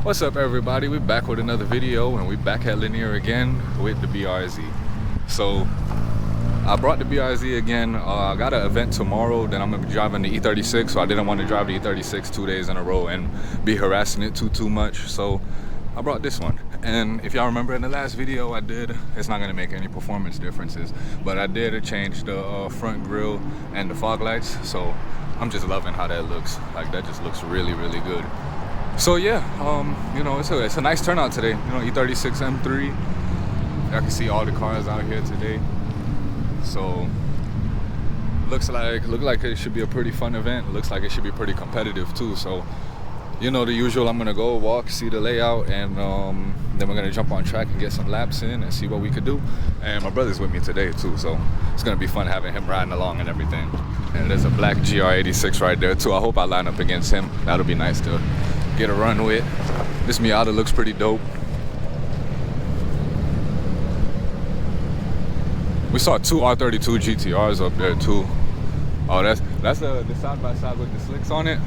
What's up, everybody? We're back with another video, and we're back at Lanier again with the BRZ. So I brought the BRZ again. I got an event tomorrow that I'm gonna be driving the E36, so I didn't want to drive the E36 2 days in a row and be harassing it too much. So I brought this one. And if y'all remember in the last video I did, it's not gonna make any performance differences, but I did change the front grille and the fog lights. So I'm just loving how that looks. Like, that just looks really good. So yeah, you know, it's a nice turnout today. You know, E36 M3. I can see all the cars out here today. So look like it should be a pretty fun event. Looks like it should be pretty competitive too. So, you know, the usual, I'm gonna go walk, see the layout, and then we're gonna jump on track and get some laps in and see what we could do. And my brother's with me today too, so it's gonna be fun having him riding along and everything. And there's a black GR86 right there too. I hope I line up against him. That'll be nice to get a run with. This Miata looks pretty dope. We saw two R32 GTRs up there too. Oh, that's the side by side with the slicks on it.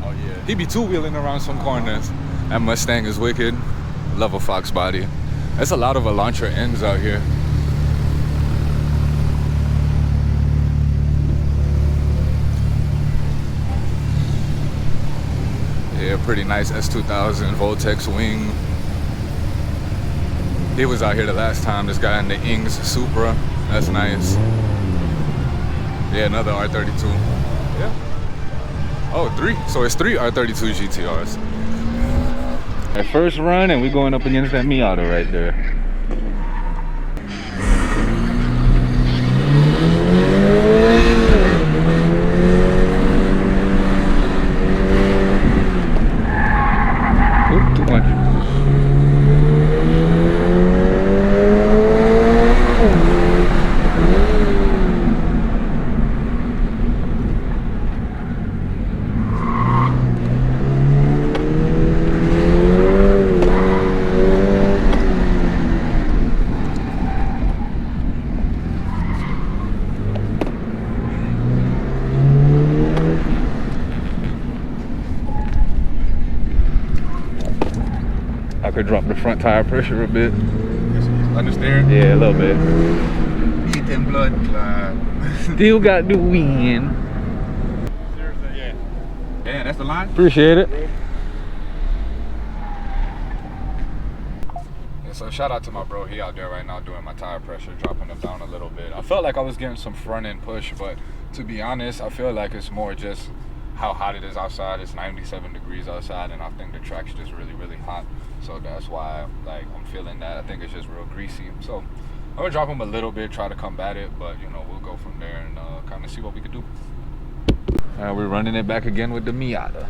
Oh yeah. He be two-wheeling around some corners. That Mustang is wicked. Love a Fox body. There's a lot of Elantra ends out here. Yeah, pretty nice S2000 Voltex wing. He was out here the last time. This guy in the Ings Supra. That's nice. Yeah, another R32. Yeah. Oh, three. So it's three R32 GTRs. Our first run, and we're going up against that Miata right there. Oop, too much. I could drop the front tire pressure a bit. Understand? Yeah, a little bit. Eat them blood. Still got the win. Yeah. Yeah, that's the line? Appreciate it. Yeah, so shout out to my bro. He out there right now doing my tire pressure, dropping them down a little bit. I felt like I was getting some front end push, but to be honest, I feel like it's more just how hot it is outside. It's 97 degrees outside, and I think the track's just really hot. So that's why, like, I'm feeling that. I think it's just real greasy. So I'm gonna drop them a little bit, try to combat it, but you know, we'll go from there and kind of see what we can do. All right, we're running it back again with the Miata.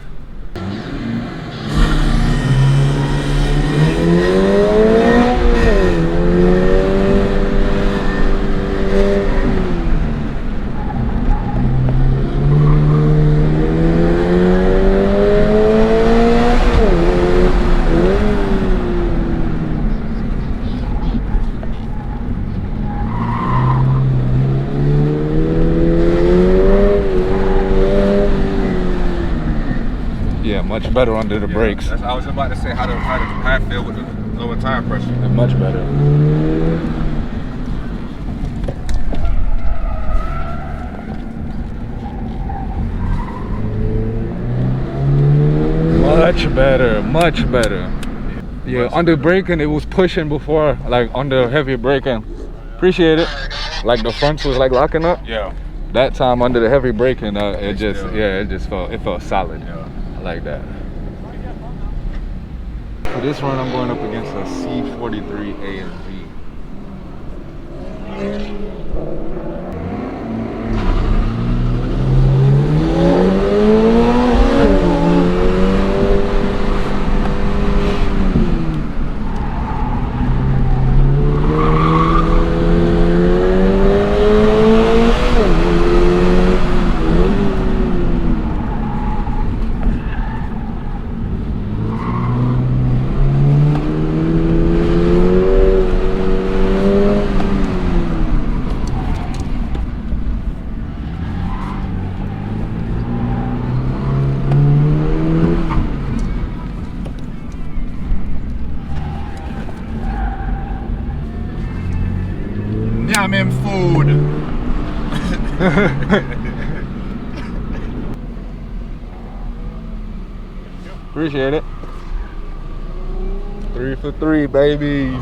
Yeah, much better under the brakes. I was about to say how I feel with the lower tire pressure. Much better. Much better. Yeah, under braking it was pushing before, like under heavy braking. Appreciate it. Like the fronts was like locking up. Yeah. That time under the heavy braking, it felt solid. Yeah. I like that. For this run, I'm going up against a C43 AMG. Ramen food. Appreciate it. 3 for 3, baby.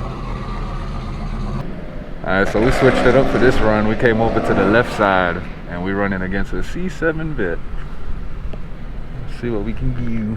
Alright, so we switched it up for this run. We came over to the left side and we're running against a C7 bit. Let's see what we can do.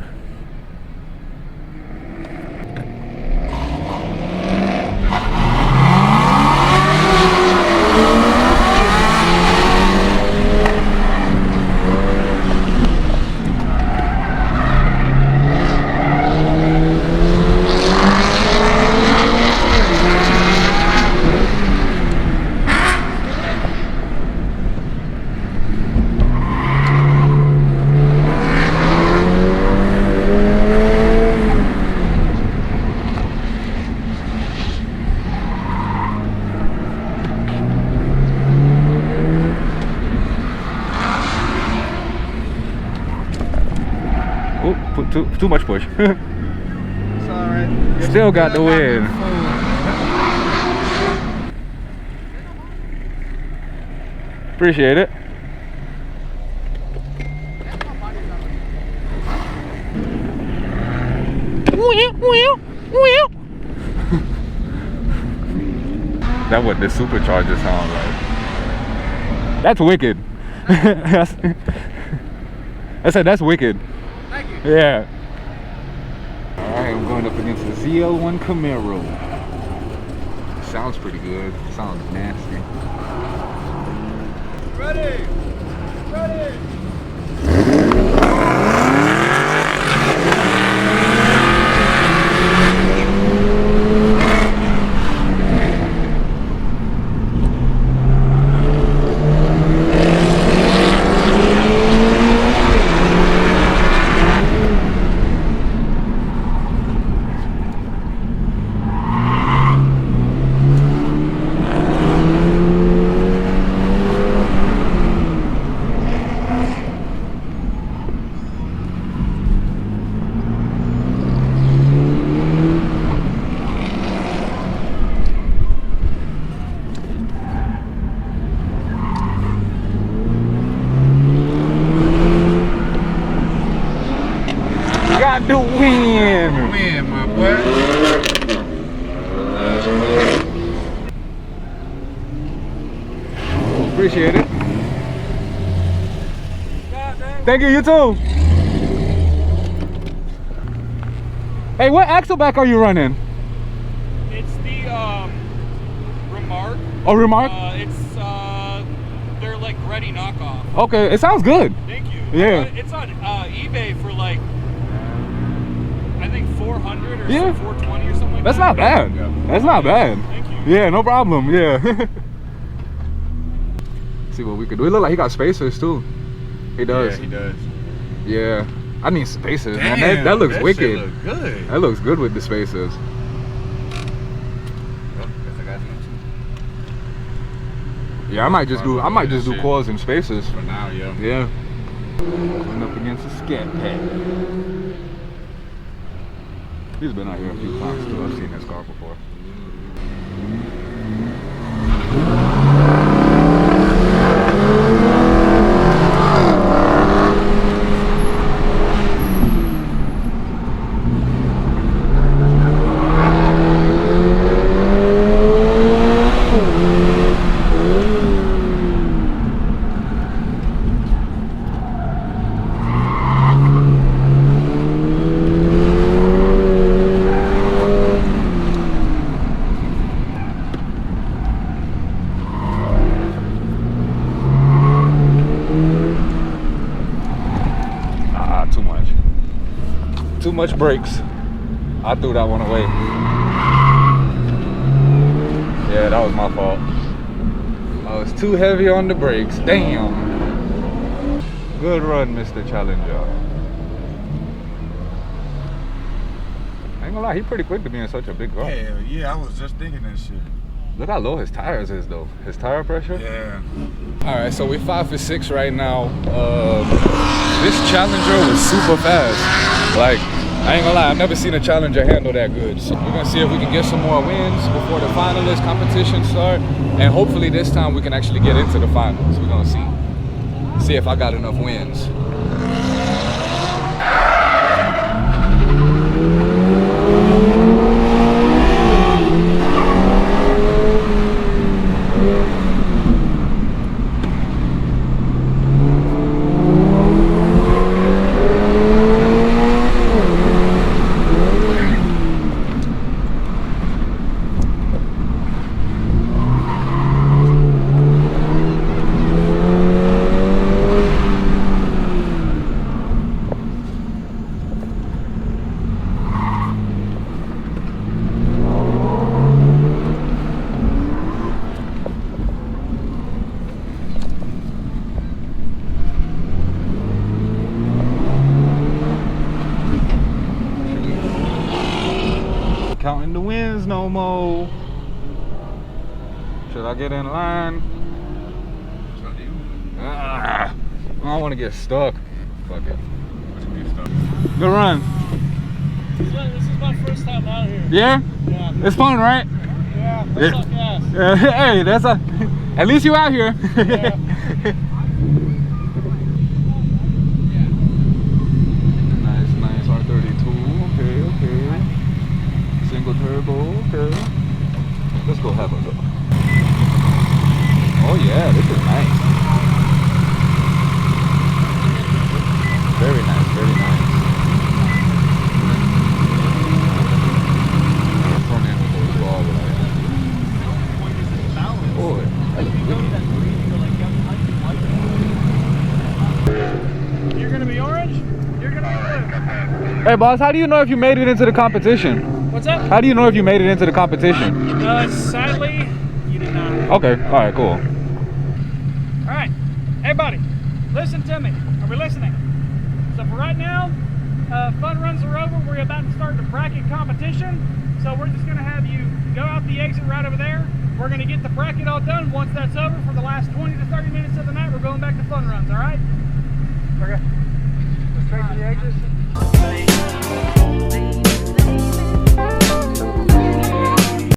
Too much push. It's alright. Still got the win. Appreciate it. That's what the supercharger sounds like. That's wicked. I said that's wicked. Thank you. Yeah. Alright, I'm going up against the ZL1 Camaro. Sounds pretty good. Sounds nasty. Ready! Ready! Got the win! Win, my boy. Appreciate it. Thank you, you too. Hey, what axle back are you running? It's the Remark. Oh, Remark? They're like ready knockoff. Okay, it sounds good. Thank you. Yeah. It's on eBay for like, I think 400 or Yeah. 420 or something like That's that. not bad. That's not bad. Thank you. Yeah, no problem. Yeah. See what we could do. It look like he got spacers too. He does. Yeah, he does. Yeah. I need spacers, man. Damn, That looks shit wicked. look good. That looks good with the spacers. Oh, guess I got some Yeah, I might just do Shit. coils and spacers. for now, yeah. Yeah. Going up against a scat pack. He's been out here a few times too. I've seen his car before. Too much brakes. I threw that one away. Yeah, that was my fault. I was too heavy on the brakes. Damn. Good run, Mr. Challenger. I ain't gonna lie, he pretty quick to be in such a big car. Hell yeah, I was just thinking that shit. Look how low his tires is though. His tire pressure. Yeah. All right, so we're 5 for 6 right now. This Challenger was super fast. Like, I ain't gonna lie, I've never seen a challenger handle that good. So we're gonna see if we can get some more wins before the finalist competition start. And hopefully this time we can actually get into the finals. We're gonna see. See if I got enough wins. Counting the wins no more. Should I get in line? I don't want to get stuck. Fuck it. Good run. This is my first time out here. Yeah? Yeah. It's fun, right? Yeah. Yeah. Suck ass. Hey, that's a. At least you out here. Yeah. Nice R32. Okay. Single turbo. Okay. Let's go have a look. Oh yeah, this is nice. Very nice. Very nice. Front end will go all the way. Oh, You're gonna be orange. You're gonna be blue. hey boss, how do you know if you made it into the competition? What's up? How do you know if you made it into the competition? Sadly, you did not. Okay, alright, cool. All right, hey buddy, listen to me. Are we listening? So for right now, fun runs are over. We're about to start the bracket competition. So we're just gonna have you go out the exit right over there. We're gonna get the bracket all done. Once that's over, for the last 20 to 30 minutes of the night, we're going back to fun runs, all right? Okay. Go straight to the exit.